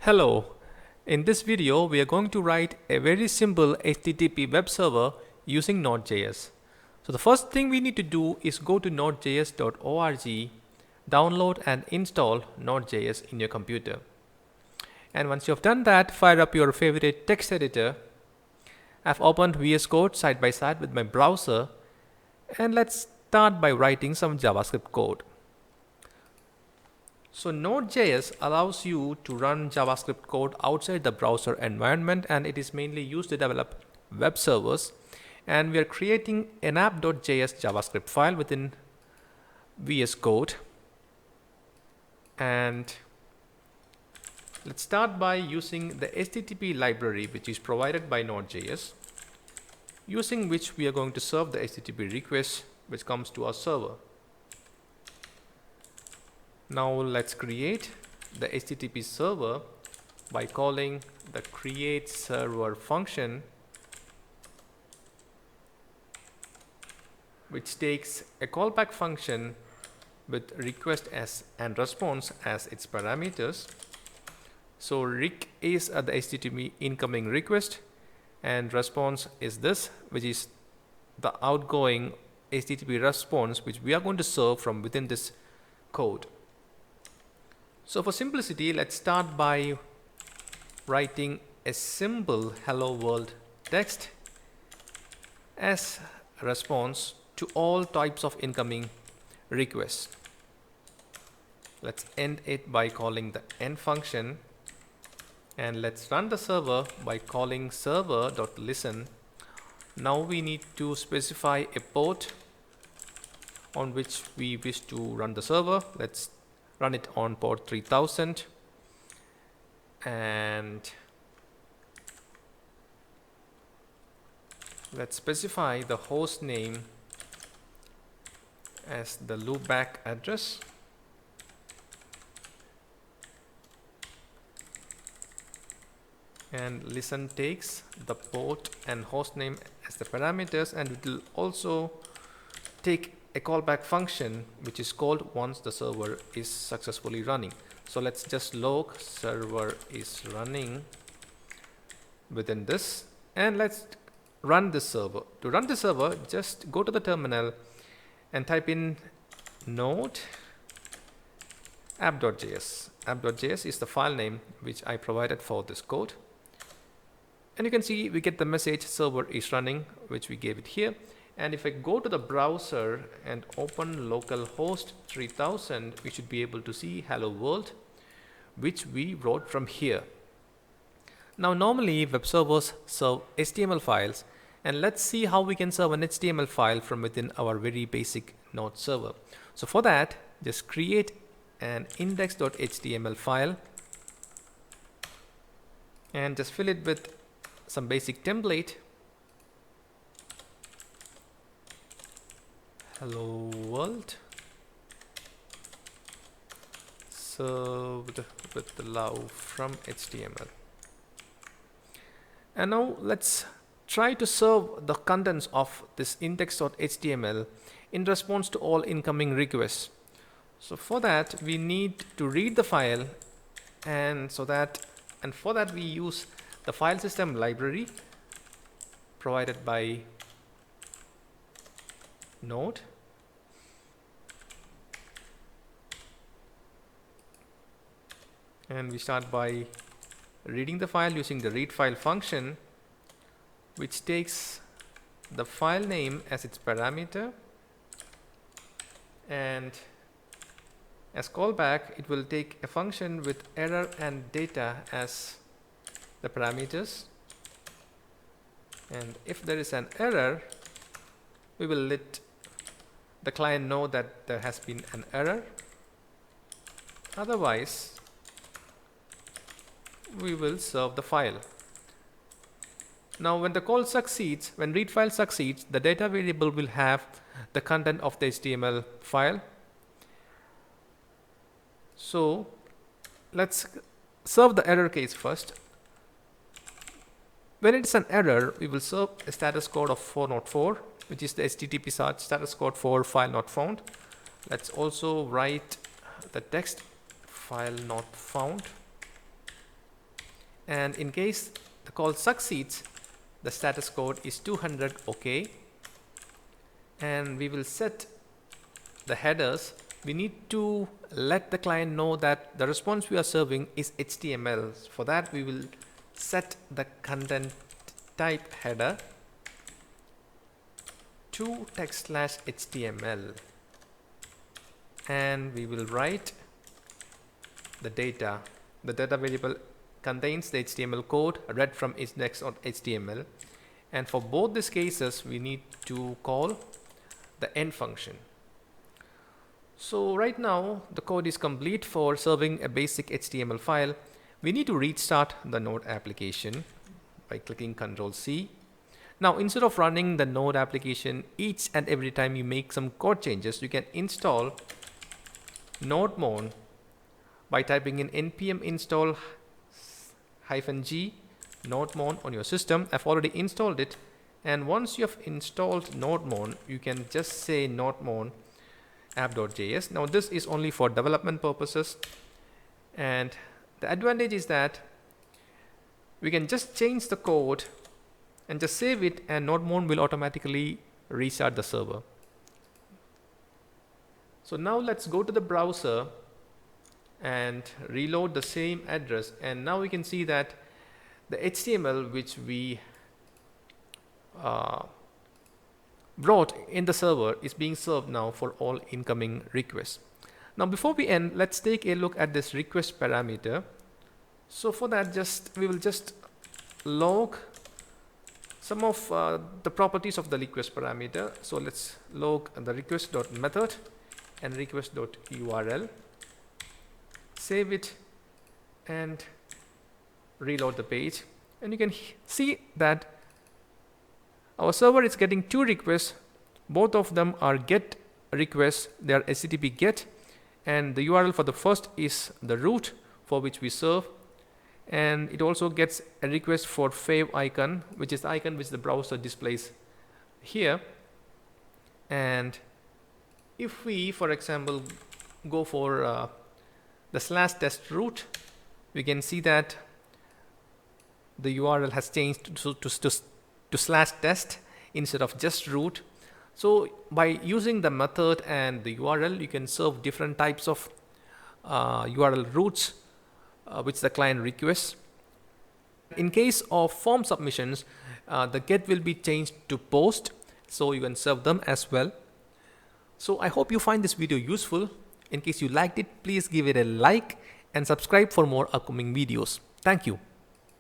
Hello, in this video we are going to write a very simple HTTP web server using Node.js. So the first thing we need to do is go to nodejs.org, download and install Node.js in your computer. And once you have done that, fire up your favorite text editor. I've opened VS Code side by side with my browser, and let's start by writing some JavaScript code. So Node.js allows you to run JavaScript code outside the browser environment, and it is mainly used to develop web servers. And we are creating an app.js JavaScript file within VS Code. And let's start by using the HTTP library, which is provided by Node.js, using which we are going to serve the HTTP request which comes to our server. Now let's create the HTTP server by calling the create server function, which takes a callback function with request as and response as its parameters. So rec is the HTTP incoming request, and response is this, which is the outgoing HTTP response which we are going to serve from within this code. So for simplicity, let's start by writing a simple hello world text as a response to all types of incoming requests. Let's end it by calling the end function, and let's run the server by calling server.listen. Now we need to specify a port on which we wish to run the server. Let's run it on port 3000, and let's specify the host name as the loopback address, and listen takes the port and host name as the parameters, and it will also take a callback function which is called once the server is successfully running. So let's just log server is running within this, and let's run this server. To run the server, just go to the terminal and type in node app.js. App.js is the file name which I provided for this code, and you can see we get the message server is running, which we gave it here. And if I go to the browser and open localhost 3000, we should be able to see hello world, which we wrote from here. Now normally web servers serve HTML files, and let's see how we can serve an HTML file from within our very basic Node server. So for that, just create an index.html file and just fill it with some basic template. Hello world served with the love from HTML. And now let's try to serve the contents of this index.html in response to all incoming requests. So for that we need to read the file, and for that we use the file system library provided by Node. And we start by reading the file using the read file function, which takes the file name as its parameter, and as callback it will take a function with error and data as the parameters, and if there is an error, we will let the client know that there has been an error. Otherwise, we will serve the file. Now when the call succeeds, when read file succeeds, the data variable will have the content of the HTML file. So let's serve the error case first. When it's an error, we will serve a status code of 404, which is the HTTP status code for file not found. Let's also write the text file not found. And in case the call succeeds, the status code is 200 OK. And we will set the headers. We need to let the client know that the response we are serving is HTML. For that, we will set the content type header to text/HTML, and we will write the data. The data variable contains the HTML code read from index.html, and for both these cases we need to call the end function. So right now the code is complete for serving a basic HTML file. We need to restart the Node application by clicking Ctrl+C. Now, instead of running the Node application each and every time you make some code changes, you can install nodemon by typing in npm install -g nodemon on your system. I've already installed it, and once you have installed nodemon, you can just say nodemon app.js. Now, this is only for development purposes, and the advantage is that we can just change the code and just save it, and nodemon will automatically restart the server. So now let's go to the browser and reload the same address, and now we can see that the HTML which we brought in the server is being served now for all incoming requests. Now, before we end, let's take a look at this request parameter. So for that, we will just log some of the properties of the request parameter. So let's log the request.method and request.url, save it and reload the page, and you can see that our server is getting two requests. Both of them are GET requests. They are HTTP GET, and the URL for the first is the root for which we serve, and it also gets a request for fave icon, which is the icon which the browser displays here. And if we, for example, go for the /test root, we can see that the URL has changed to /test instead of just root. So by using the method and the URL, you can serve different types of URL routes which the client requests. In case of form submissions, the GET will be changed to POST, so you can serve them as well. So I hope you find this video useful. In case you liked it, please give it a like and subscribe for more upcoming videos. Thank you.